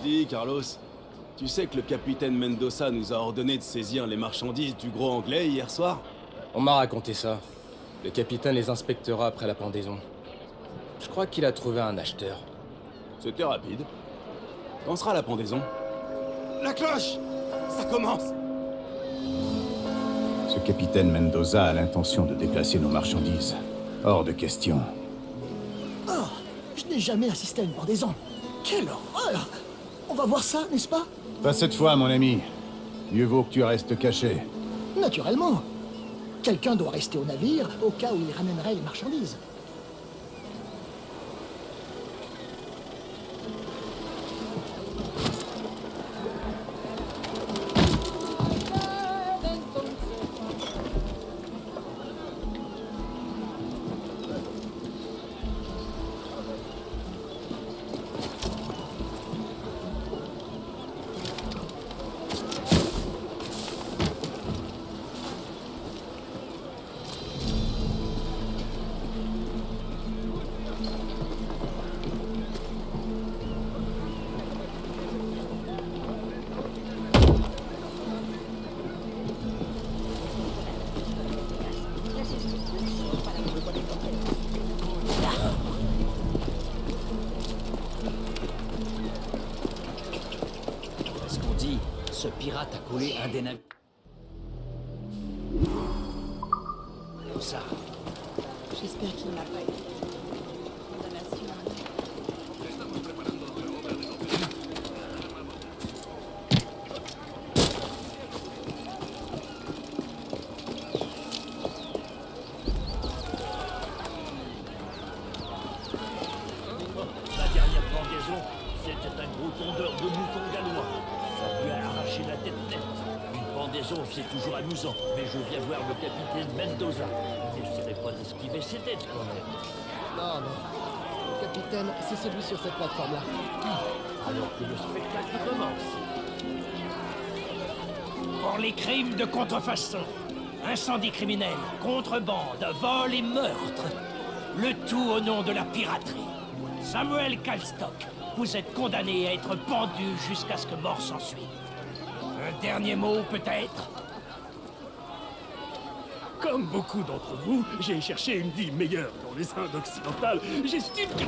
Dis, Carlos, tu sais que le capitaine Mendoza nous a ordonné de saisir les marchandises du gros anglais hier soir? On m'a raconté ça. Le capitaine les inspectera après la pendaison. Je crois qu'il a trouvé un acheteur. C'était rapide. Quand sera la pendaison? La cloche! Ça commence! Ce capitaine Mendoza a l'intention de déplacer nos marchandises. Hors de question. Oh, je n'ai jamais assisté à une pendaison. Quelle horreur! On va voir ça, n'est-ce pas? Pas cette fois, mon ami. Mieux vaut que tu restes caché. Naturellement. Quelqu'un doit rester au navire au cas où il ramènerait les marchandises. Ce qu'on dit, ce pirate a coulé un des navires. Où ça? J'espère qu'il n'a pas été condamnation. La dernière pendaison, c'était un gros tondeur de moutons gallois. Ça lui a arraché la tête nette. Une pendaison, c'est toujours amusant, mais je viens voir le capitaine Mendoza. Il n'essaierait pas d'esquiver ses têtes, quand même. Non, non. Le capitaine, c'est celui sur cette plateforme-là. Alors que le spectacle commence. Pour les crimes de contrefaçon, incendie criminel, contrebande, vol et meurtre. Le tout au nom de la piraterie. Samuel Kalstock, vous êtes condamné à être pendu jusqu'à ce que mort s'ensuive. Un dernier mot, peut-être? Comme beaucoup d'entre vous, j'ai cherché une vie meilleure dans les Indes occidentales. J'estime que...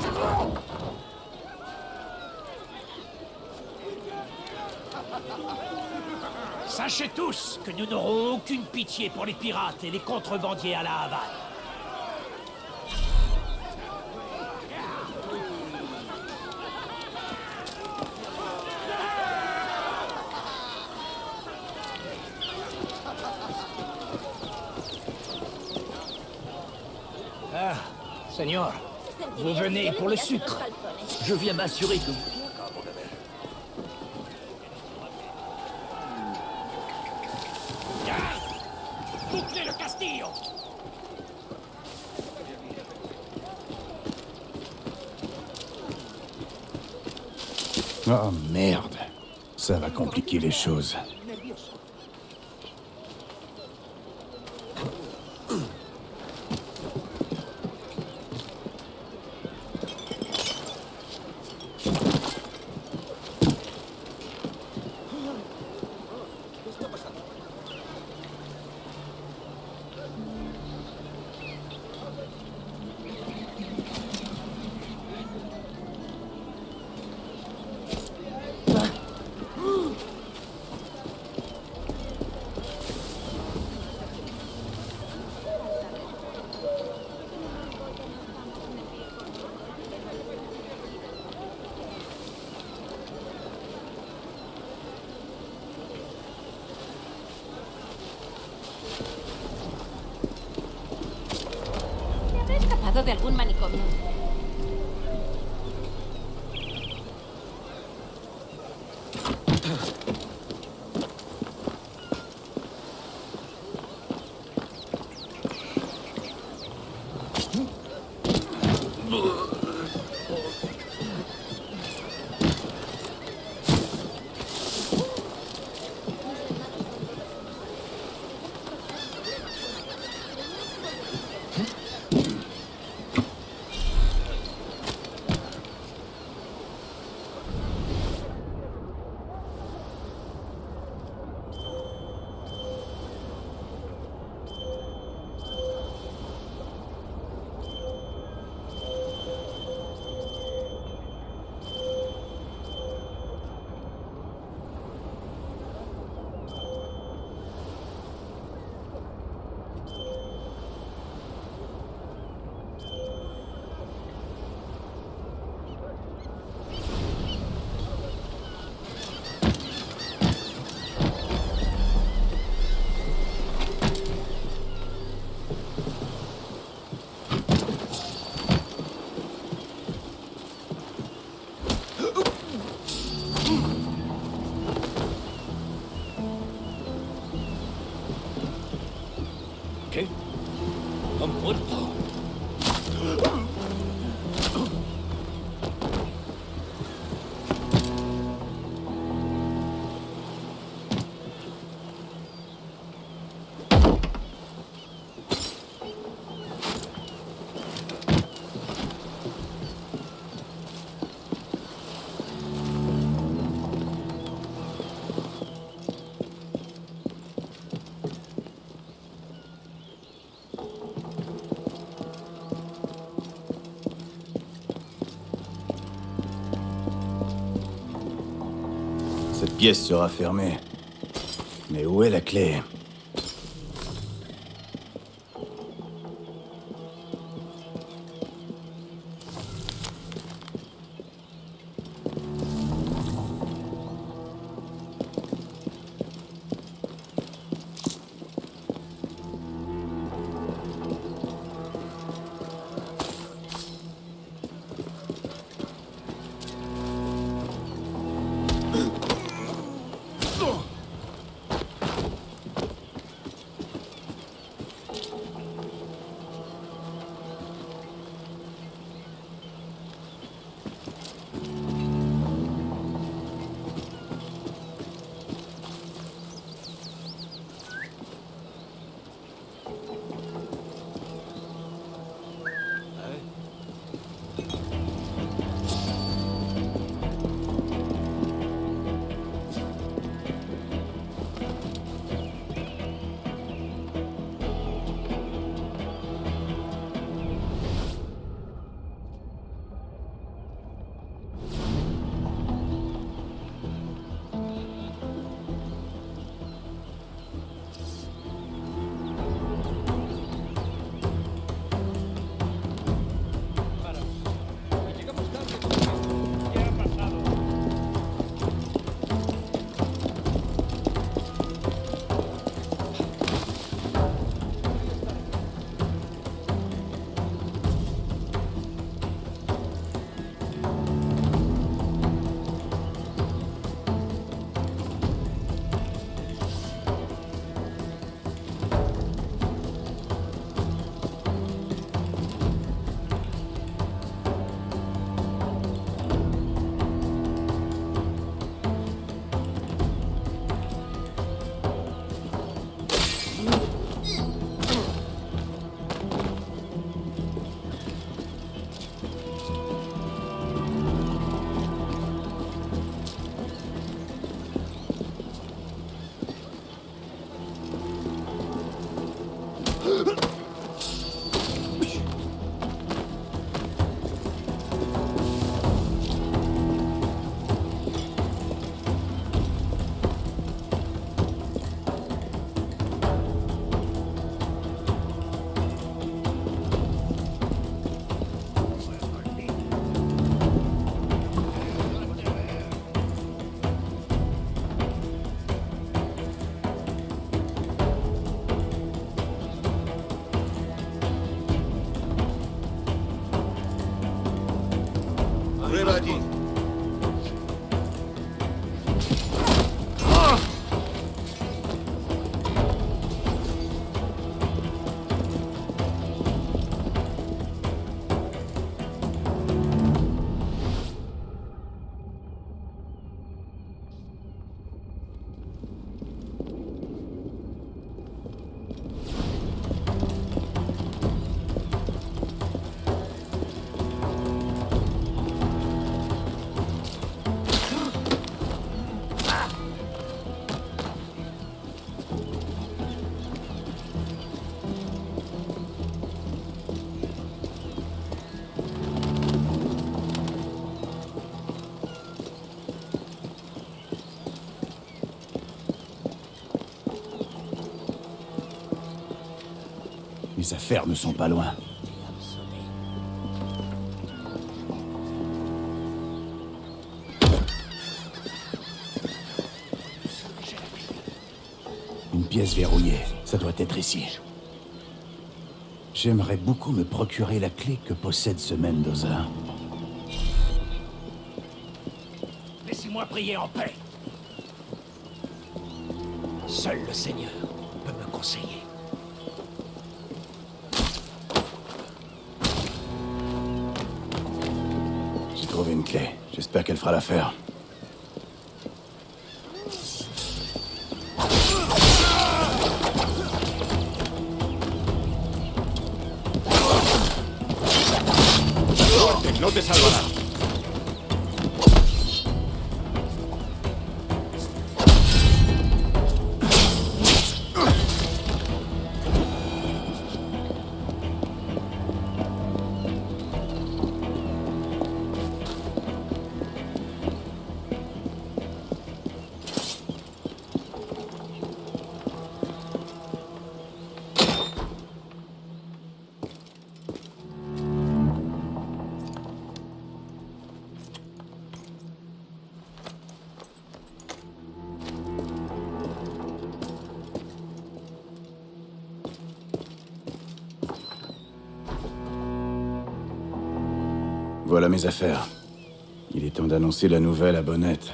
Sachez tous que nous n'aurons aucune pitié pour les pirates et les contrebandiers à la Havane. Ah, Seigneur, vous venez pour le sucre. Je viens m'assurer que... Bouclez le Castillo! Oh merde. Ça va compliquer les choses. ¿Habrá escapado de algún manicomio? está muerto. Cette pièce sera fermée. Mais où est la clé? Les affaires ne sont pas loin. Une pièce verrouillée. Ça doit être ici. J'aimerais beaucoup me procurer la clé que possède ce Mendoza. Laissez-moi prier en paix. Seul le Seigneur peut me conseiller. J'ai trouvé une clé. J'espère qu'elle fera l'affaire. No te salvará. Voilà mes affaires. Il est temps d'annoncer la nouvelle à Bonnette.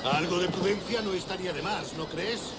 Algo de prudencia no estaría de más, ¿no crees?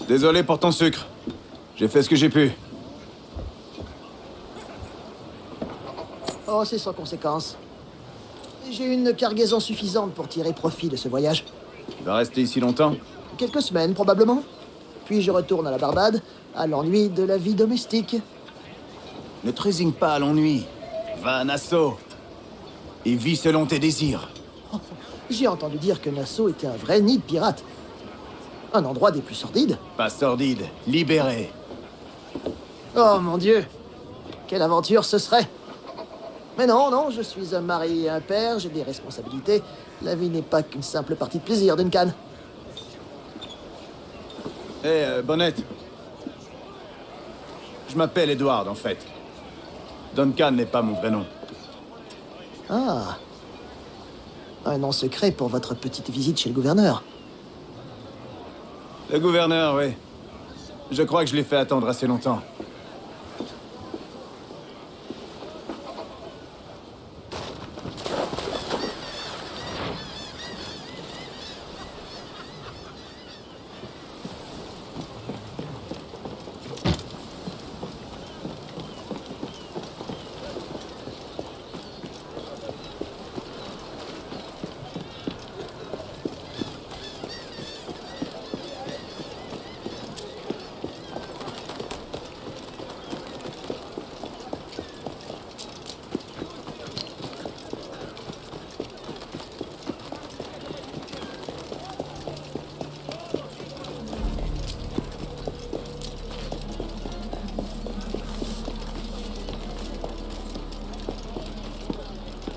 Désolé pour ton sucre. J'ai fait ce que j'ai pu. Oh, c'est sans conséquence. J'ai une cargaison suffisante pour tirer profit de ce voyage. Tu vas rester ici longtemps? Quelques semaines, probablement. Puis je retourne à la Barbade, à l'ennui de la vie domestique. Ne te résigne pas à l'ennui. Va à Nassau. Et vis selon tes désirs. Oh, j'ai entendu dire que Nassau était un vrai nid de pirates. Un endroit des plus sordides. Pas sordide, libéré. Oh mon Dieu! Quelle aventure ce serait! Mais non, non, je suis un mari et un père, j'ai des responsabilités. La vie n'est pas qu'une simple partie de plaisir, Duncan. Bonnette. Je m'appelle Edward, en fait. Duncan n'est pas mon vrai nom. Ah. Un nom secret pour votre petite visite chez le gouverneur. Le gouverneur, oui. Je crois que je l'ai fait attendre assez longtemps.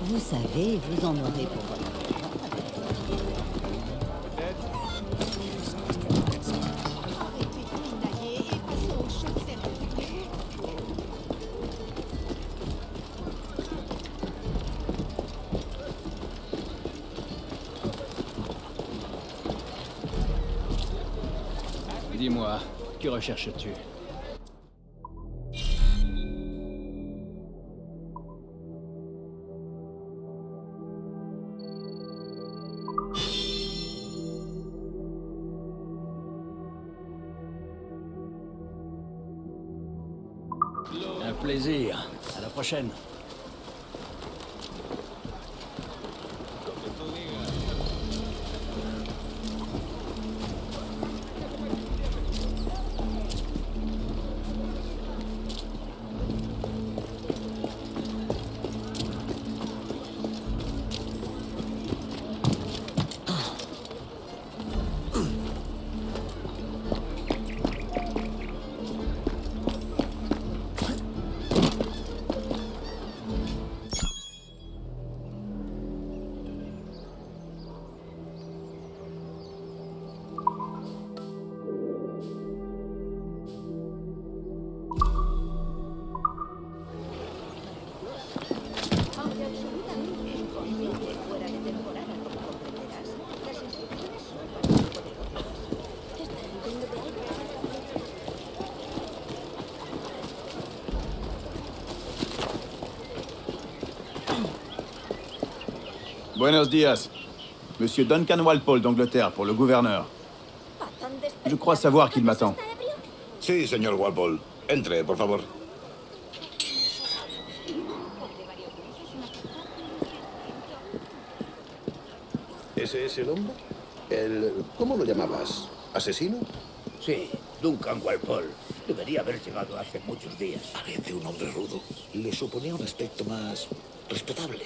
Vous savez, vous en aurez pour votre Dis-moi, que recherches-tu? Un plaisir. À la prochaine. Aunque absolutamente imposible fuera de temporada, como comprenderás, las instrucciones son para los poderosos. ¿Qué están huyendo de algo? Buenos días. Monsieur Duncan Walpole d'Angleterre, pour le gouverneur. Je crois savoir qu'il m'attend. Sí, señor Walpole. Entre, por favor. ¿Ese es el hombre? ¿Cómo lo llamabas? ¿Asesino? Sí, Duncan Walpole. Debería haber llegado hace muchos días. Parece un hombre rudo. Le suponía un aspecto más respetable.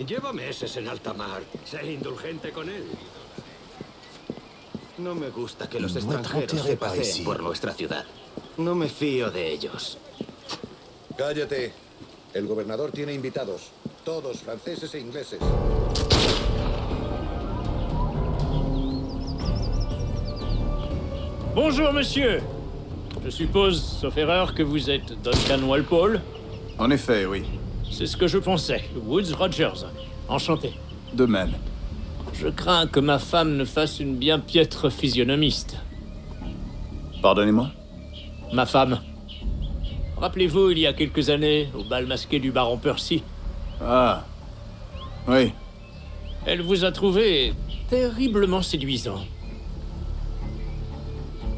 Lleva meses en alta mar. Sé indulgente con él. No me gusta que los No extranjeros trataré se par paseen ici. por nuestra ciudad. No me fío de ellos. Cállate. El gobernador tiene invitados. Todos franceses e ingleses. Bonjour, monsieur. Je suppose, sauf erreur, que vous êtes Duncan Walpole. En effet, oui. C'est ce que je pensais. Woods Rogers. Enchanté. De même. Je crains que ma femme ne fasse une bien piètre physionomiste. Pardonnez-moi? Ma femme. Rappelez-vous, il y a quelques années, au bal masqué du baron Percy, Ah. Oui. elle vous a trouvé terriblement séduisant.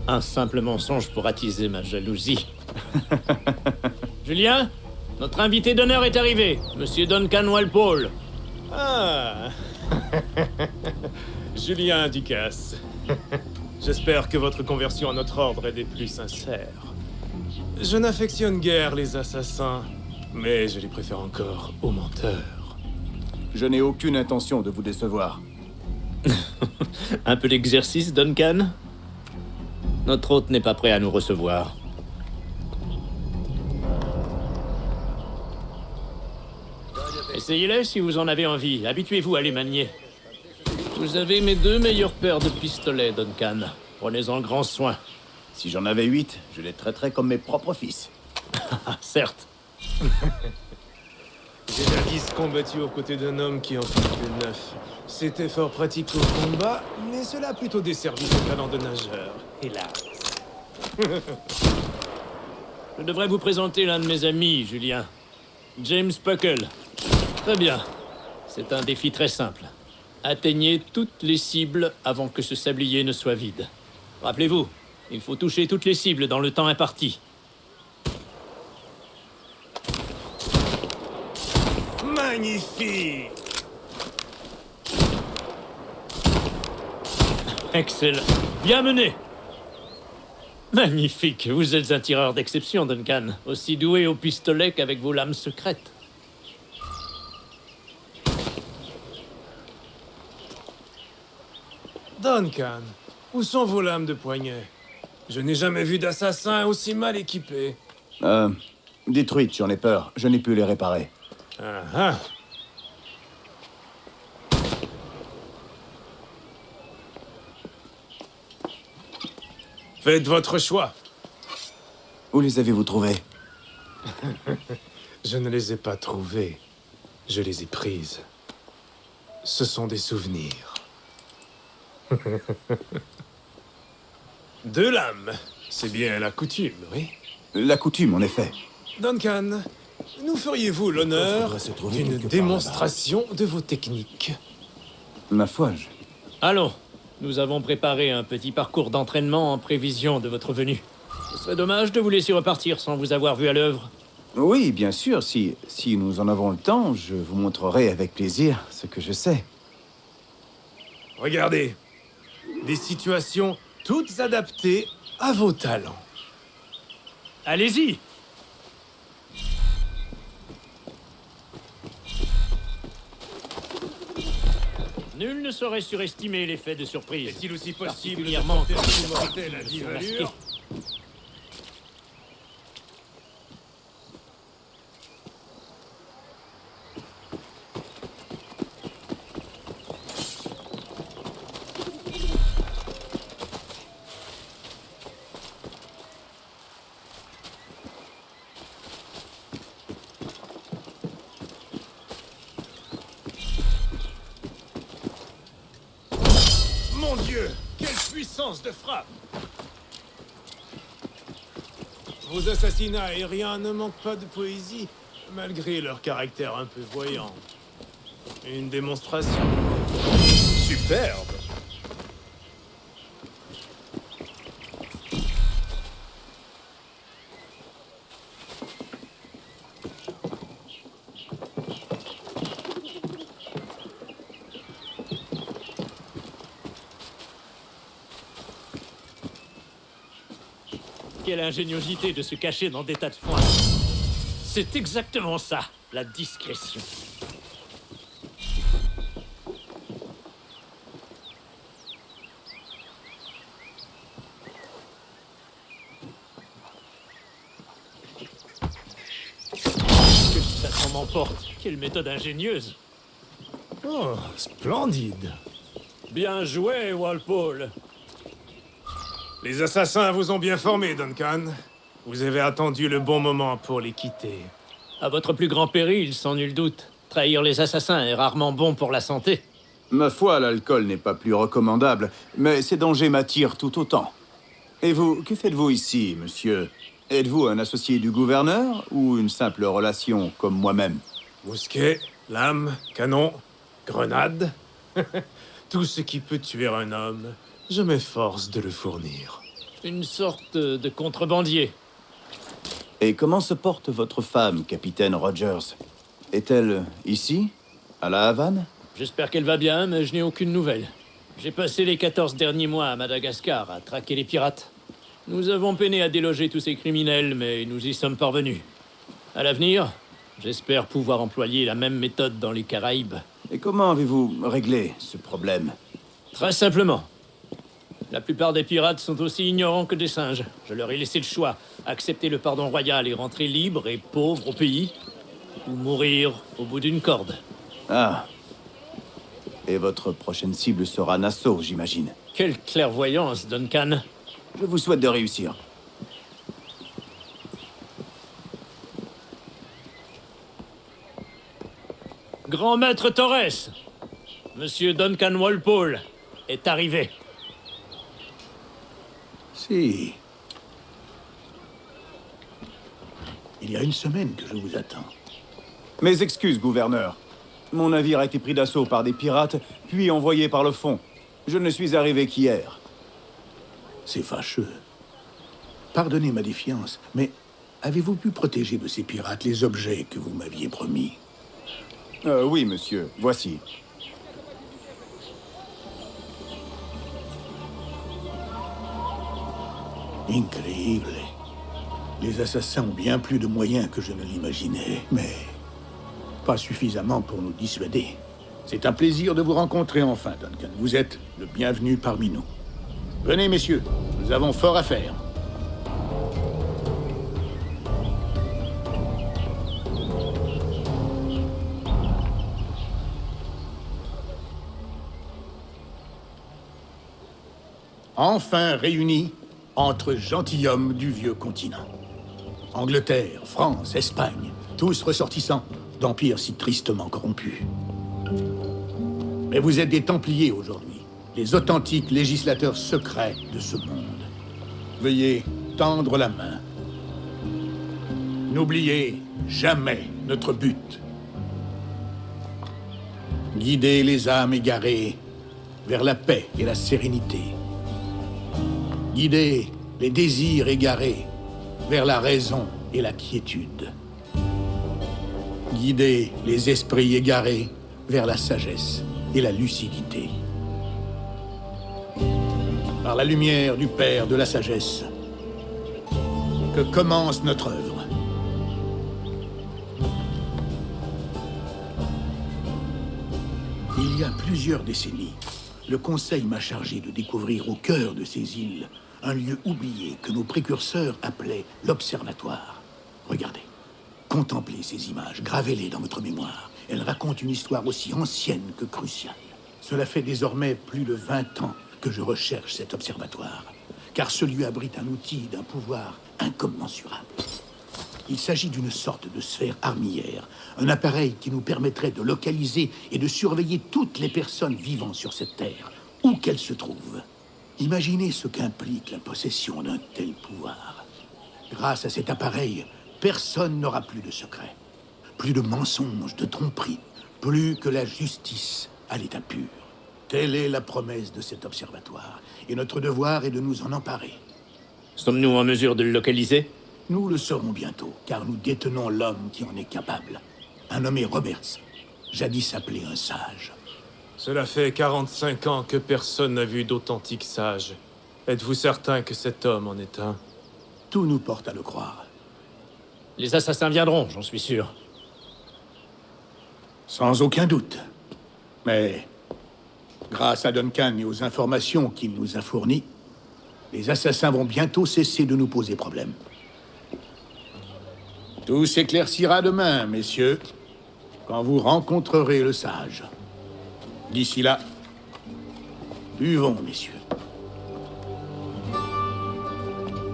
Un simple mensonge pour attiser ma jalousie. Julien, notre invité d'honneur est arrivé, Monsieur Duncan Walpole. Ah. Julien Ducasse. J'espère que votre conversion à notre ordre est des plus sincères. Je n'affectionne guère les assassins, mais je les préfère encore aux menteurs. Je n'ai aucune intention de vous décevoir. Un peu d'exercice, Duncan? Notre hôte n'est pas prêt à nous recevoir. Essayez-les si vous en avez envie. Habituez-vous à les manier. Vous avez mes 2 meilleures paires de pistolets, Duncan. Prenez-en grand soin. Si j'en avais 8, je les traiterais comme mes propres fils. Certes. J'ai jadis combattu aux côtés d'un homme qui en faisait 9. C'était fort pratique au combat, mais cela a plutôt desservi son talent de nageur. Hélas. Je devrais vous présenter l'un de mes amis, Julien. James Puckle. Très bien. C'est un défi très simple. Atteignez toutes les cibles avant que ce sablier ne soit vide. Rappelez-vous, il faut toucher toutes les cibles dans le temps imparti. Magnifique! Excellent. Bien mené. Magnifique. Vous êtes un tireur d'exception, Duncan. Aussi doué au pistolet qu'avec vos lames secrètes. Duncan, où sont vos lames de poignet? Je n'ai jamais vu d'assassin aussi mal équipé. Détruites, j'en ai peur. Je n'ai pu les réparer. Ah ah. Faites votre choix. Où les avez-vous trouvés? Je ne les ai pas trouvées. Je les ai prises. Ce sont des souvenirs. Deux lames. C'est bien la coutume, oui. La coutume, en effet. Duncan, nous feriez-vous l'honneur d'une démonstration de vos techniques? Ma foi, Allons, nous avons préparé un petit parcours d'entraînement en prévision de votre venue. Ce serait dommage de vous laisser repartir sans vous avoir vu à l'œuvre. Oui, bien sûr, si nous en avons le temps, je vous montrerai avec plaisir ce que je sais. Regardez, des situations toutes adaptées à vos talents. Allez-y! Nul ne saurait surestimer l'effet de surprise. Est-il aussi possible particulièrement de quand tenter les de mortels la sont vive masqués. allure? Mon Dieu, quelle puissance de frappe! Vos assassinats aériens ne manquent pas de poésie, malgré leur caractère un peu voyant. Une démonstration superbe! Quelle ingéniosité de se cacher dans des tas de foin. C'est exactement ça, la discrétion. Que ça s'en m'emporte. Quelle méthode ingénieuse. Oh, splendide! Bien joué, Walpole. Les assassins vous ont bien formé, Duncan. Vous avez attendu le bon moment pour les quitter. À votre plus grand péril, sans nul doute. Trahir les assassins est rarement bon pour la santé. Ma foi, l'alcool n'est pas plus recommandable, mais ces dangers m'attirent tout autant. Et vous, que faites-vous ici, monsieur? Êtes-vous un associé du gouverneur ou une simple relation comme moi-même? Mousquet, lame, canon, grenade. Tout ce qui peut tuer un homme, je m'efforce de le fournir. Une sorte de contrebandier. Et comment se porte votre femme, capitaine Rogers? Est-elle ici, à la Havane? J'espère qu'elle va bien, mais je n'ai aucune nouvelle. J'ai passé les 14 derniers mois à Madagascar à traquer les pirates. Nous avons peiné à déloger tous ces criminels, mais nous y sommes parvenus. À l'avenir, j'espère pouvoir employer la même méthode dans les Caraïbes. Et comment avez-vous réglé ce problème? Très simplement. La plupart des pirates sont aussi ignorants que des singes. Je leur ai laissé le choix. Accepter le pardon royal et rentrer libre et pauvre au pays, ou mourir au bout d'une corde. Ah. Et votre prochaine cible sera Nassau, j'imagine. Quelle clairvoyance, Duncan. Je vous souhaite de réussir. Grand maître Torres, Monsieur Duncan Walpole est arrivé. Si. Il y a une semaine que je vous attends. Mes excuses, gouverneur. Mon navire a été pris d'assaut par des pirates, puis envoyé par le fond. Je ne suis arrivé qu'hier. C'est fâcheux. Pardonnez ma défiance, mais avez-vous pu protéger de ces pirates les objets que vous m'aviez promis? Oui, monsieur. Voici. Incroyable. Les assassins ont bien plus de moyens que je ne l'imaginais, mais pas suffisamment pour nous dissuader. C'est un plaisir de vous rencontrer enfin, Duncan. Vous êtes le bienvenu parmi nous. Venez, messieurs, nous avons fort à faire. Enfin réunis entre gentilshommes du vieux continent. Angleterre, France, Espagne, tous ressortissants d'empires si tristement corrompus. Mais vous êtes des Templiers aujourd'hui, les authentiques législateurs secrets de ce monde. Veuillez tendre la main. N'oubliez jamais notre but. Guider les âmes égarées vers la paix et la sérénité. Guider les désirs égarés vers la raison et la quiétude. Guider les esprits égarés vers la sagesse et la lucidité. Par la lumière du Père de la sagesse, que commence notre œuvre. Il y a plusieurs décennies, le Conseil m'a chargé de découvrir au cœur de ces îles un lieu oublié que nos précurseurs appelaient l'Observatoire. Regardez, contemplez ces images, gravez-les dans votre mémoire. Elles racontent une histoire aussi ancienne que cruciale. Cela fait désormais plus de 20 ans que je recherche cet observatoire, car ce lieu abrite un outil d'un pouvoir incommensurable. Il s'agit d'une sorte de sphère armillaire, un appareil qui nous permettrait de localiser et de surveiller toutes les personnes vivant sur cette terre, où qu'elles se trouvent. Imaginez ce qu'implique la possession d'un tel pouvoir. Grâce à cet appareil, personne n'aura plus de secrets, plus de mensonges, de tromperies, plus que la justice à l'état pur. Telle est la promesse de cet observatoire, et notre devoir est de nous en emparer. Sommes-nous en mesure de le localiser? Nous le saurons bientôt, car nous détenons l'homme qui en est capable. Un nommé Roberts, jadis appelé un sage. Cela fait 45 ans que personne n'a vu d'authentiques sages. Êtes-vous certain que cet homme en est un? Tout nous porte à le croire. Les assassins viendront, j'en suis sûr. Sans aucun doute. Mais, grâce à Duncan et aux informations qu'il nous a fournies, les assassins vont bientôt cesser de nous poser problème. Tout s'éclaircira demain, messieurs, quand vous rencontrerez le sage. D'ici là, buvons, messieurs.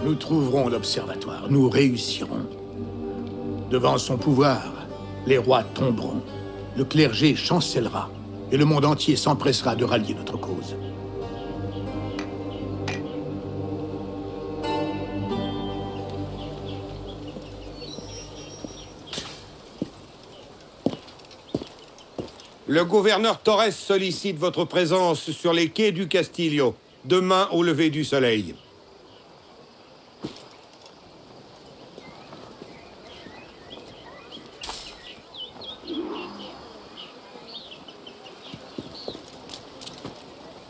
Nous trouverons l'observatoire, nous réussirons. Devant son pouvoir, les rois tomberont, le clergé chancellera, et le monde entier s'empressera de rallier notre cause. Le gouverneur Torres sollicite votre présence sur les quais du Castillo, demain au lever du soleil.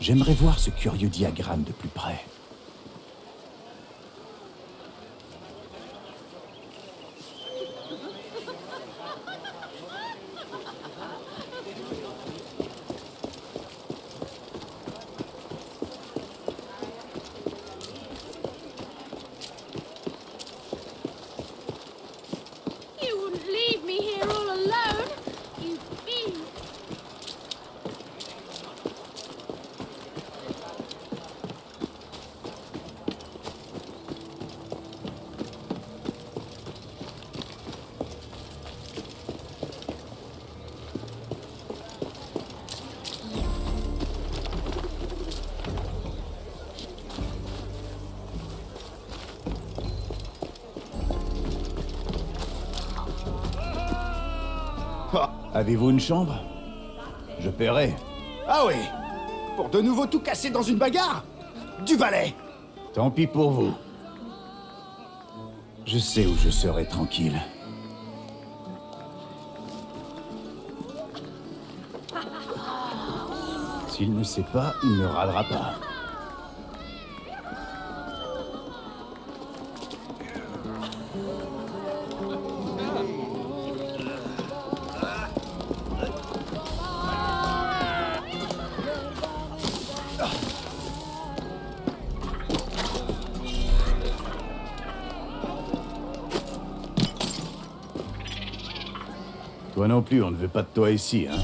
J'aimerais voir ce curieux diagramme de plus près. You wouldn't leave me here all alone, you beast. Avez-vous une chambre? Je paierai. Ah oui? Pour de nouveau tout casser dans une bagarre? Du balai! Tant pis pour vous. Je sais où je serai tranquille. S'il ne sait pas, il ne râlera pas. Toi non plus, on ne veut pas de toi ici, hein?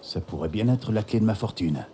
Ça pourrait bien être la clé de ma fortune.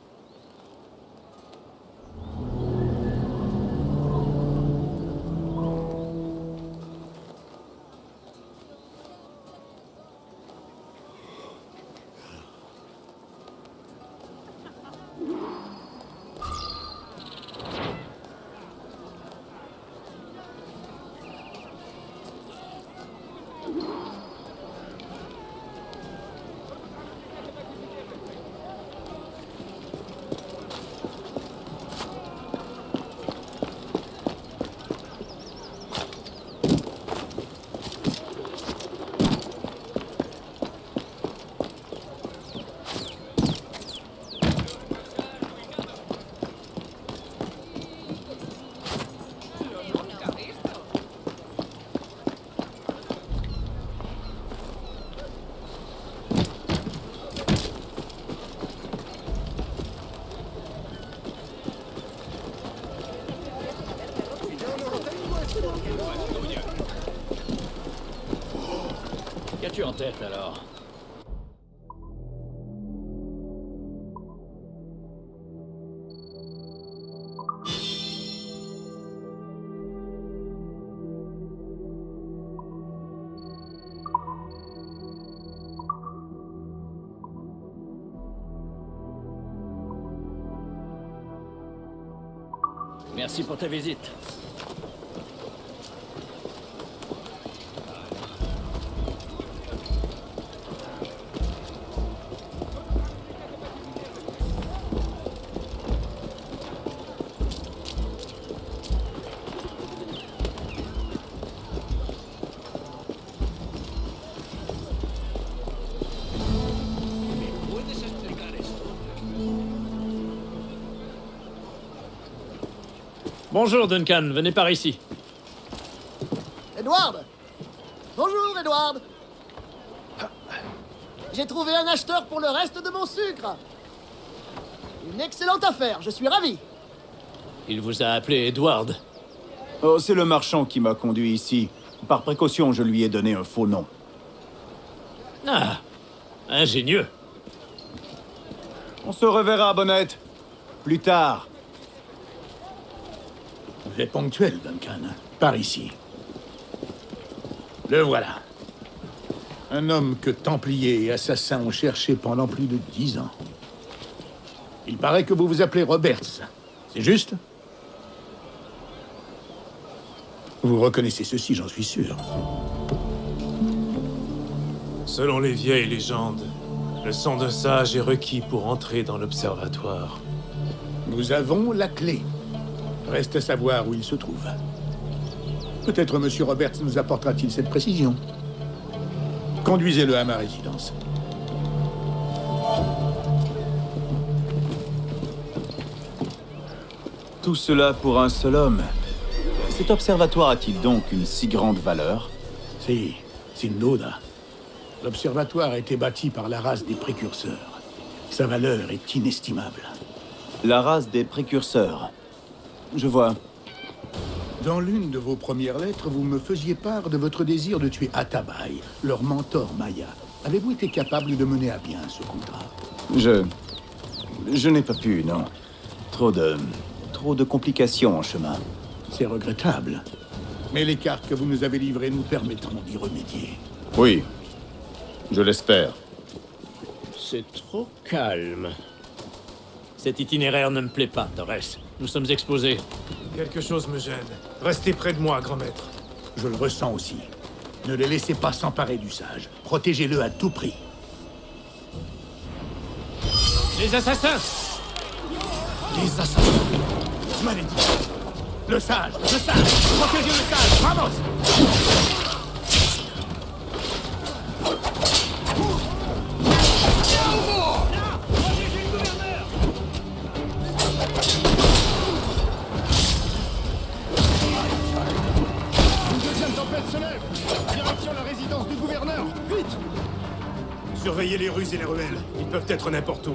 suis en tête, alors. Merci pour ta visite. Bonjour, Duncan. Venez par ici. Edward! Bonjour, Edward! J'ai trouvé un acheteur pour le reste de mon sucre! Une excellente affaire, je suis ravi! Il vous a appelé Edward. Oh, c'est le marchand qui m'a conduit ici. Par précaution, je lui ai donné un faux nom. Ah, ingénieux. On se reverra, Bonnette. Plus tard. Vous êtes ponctuel, Duncan. Par ici. Le voilà. Un homme que Templiers et assassins ont cherché pendant plus de 10 ans. Il paraît que vous vous appelez Roberts. C'est juste? Vous reconnaissez ceci, j'en suis sûr. Selon les vieilles légendes, le sang de sage est requis pour entrer dans l'observatoire. Nous avons la clé. Reste à savoir où il se trouve. Peut-être M. Roberts nous apportera-t-il cette précision. Conduisez-le à ma résidence. Tout cela pour un seul homme. Cet observatoire a-t-il donc une si grande valeur? Si, Sindoda. L'observatoire a été bâti par la race des précurseurs. Sa valeur est inestimable. La race des précurseurs. Je vois. Dans l'une de vos premières lettres, vous me faisiez part de votre désir de tuer Atabai, leur mentor Maya. Avez-vous été capable de mener à bien ce contrat? Je n'ai pas pu, non. Trop de complications en chemin. C'est regrettable. Mais les cartes que vous nous avez livrées nous permettront d'y remédier. Oui, je l'espère. C'est trop calme. Cet itinéraire ne me plaît pas, Torres. Nous sommes exposés. Quelque chose me gêne. Restez près de moi, grand maître. Je le ressens aussi. Ne le laissez pas s'emparer du sage. Protégez-le à tout prix. Les assassins! Les assassins! Malédiction! Le sage! Le sage! Protégez le sage! Vamos! Surveillez les rues et les ruelles. Ils peuvent être n'importe où.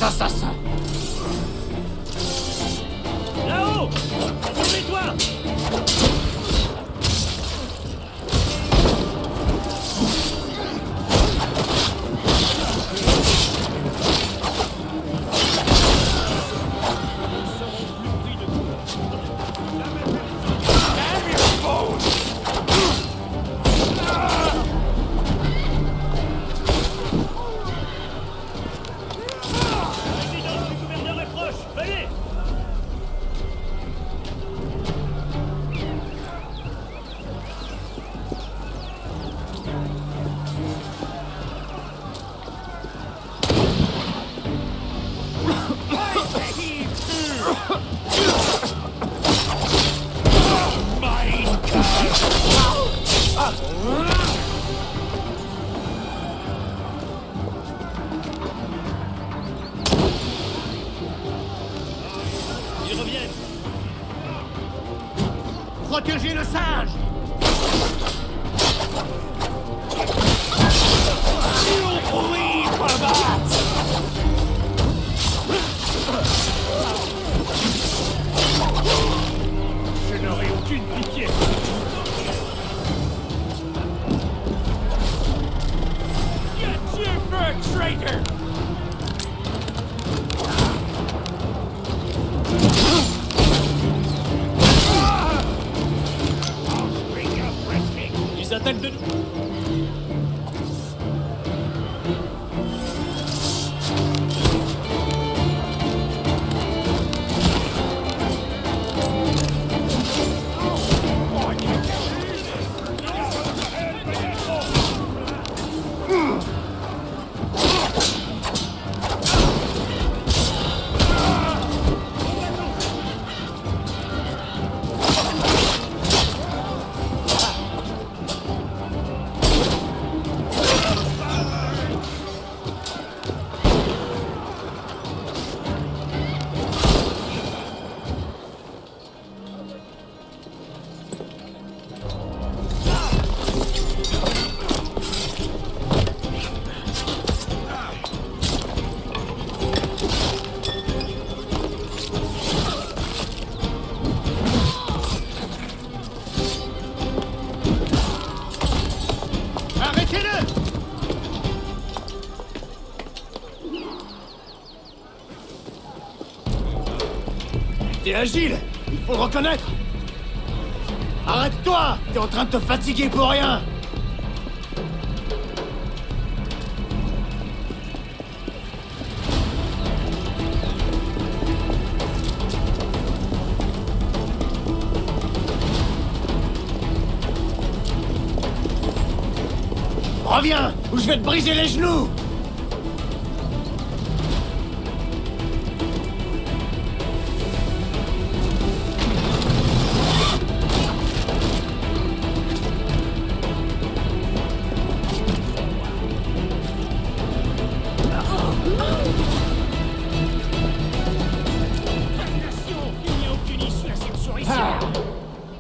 Assassin! Là-haut! Sauve-toi! protéger le singe! Oui, je n'aurai aucune pitié. Get you for a traitor! Ils attaquent de nous. T'es agile, il faut le reconnaître. Arrête-toi, t'es en train de te fatiguer pour rien. Reviens, ou je vais te briser les genoux.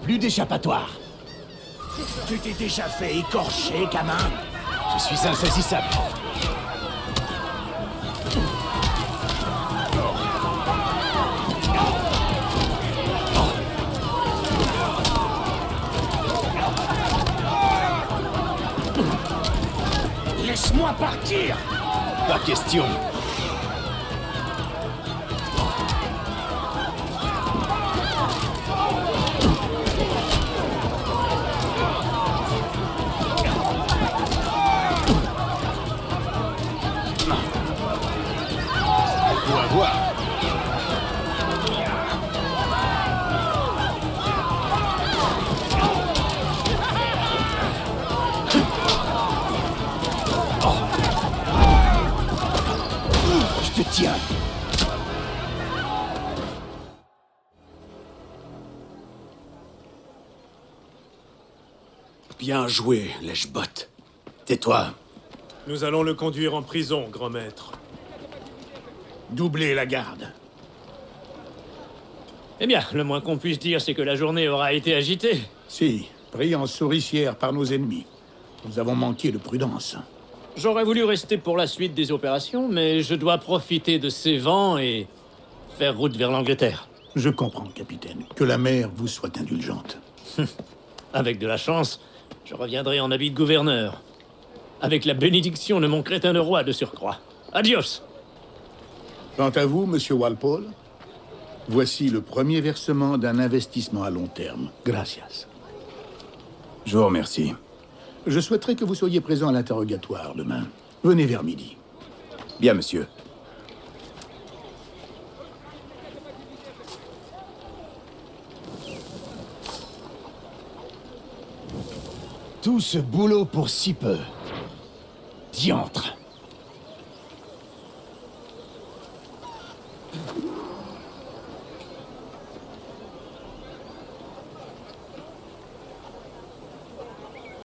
Plus d'échappatoire. Tu t'es déjà fait écorcher, gamin. Je suis insaisissable. Laisse-moi partir. Pas question. Je te tiens. Bien joué, lèche-botte. Tais-toi. Nous allons le conduire en prison, grand maître. Doublez la garde. Eh bien, le moins qu'on puisse dire, c'est que la journée aura été agitée. Si, pris en souricière par nos ennemis. Nous avons manqué de prudence. J'aurais voulu rester pour la suite des opérations, mais je dois profiter de ces vents et faire route vers l'Angleterre. Je comprends, capitaine. Que la mer vous soit indulgente. Avec de la chance, je reviendrai en habit de gouverneur. Avec la bénédiction de mon crétin de roi de surcroît. Adios! Quant à vous, monsieur Walpole, voici le premier versement d'un investissement à long terme. Gracias. Je vous remercie. Je souhaiterais que vous soyez présent à l'interrogatoire demain. Venez vers midi. Bien, monsieur. Tout ce boulot pour si peu. Diantre.